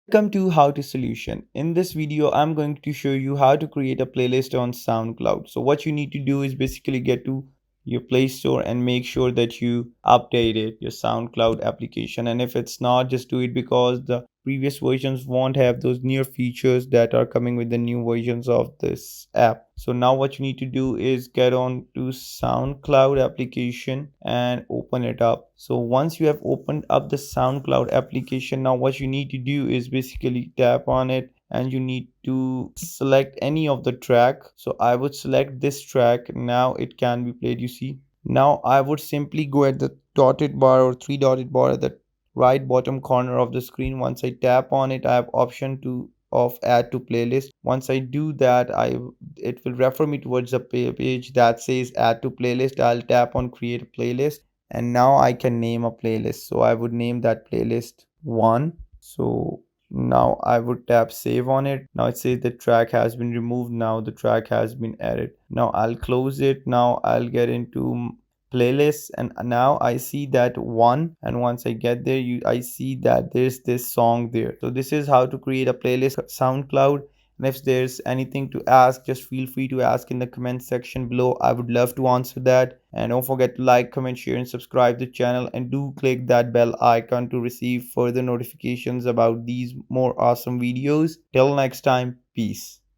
Welcome to How to Solution. In this video, I'm going to show you how to create a playlist on SoundCloud. So what you need to do is basically get to your Play Store and make sure that you updated your SoundCloud application. And if it's not, just do it because the previous versions won't have those new features that are coming with the new versions of this app. So now what you need to do is get on to SoundCloud application and open it up. So once you have opened up the SoundCloud application, now what you need to do is basically tap on it and you need to select any of the track. So I would select this track. Now it can be played, you see. Now I would simply go at the dotted bar or three dotted bar at the right bottom corner of the screen. Once I tap on it, I have option to of add to playlist. Once I do that, it will refer me towards a page that says add to playlist. I'll tap on create a playlist and now I can name a playlist. So I would name that playlist 1. So now I would tap save on it. Now it says the track has been removed. Now the track has been added. Now I'll close it. Now I'll get into playlists and now I see that one, and once I get there I see that there's this song there. So this is how to create a playlist on SoundCloud. And if there's anything to ask, just feel free to ask in the comment section below. I would love to answer that. And don't forget to like, comment, share and subscribe the channel, and do click that bell icon to receive further notifications about these more awesome videos. Till next time, peace.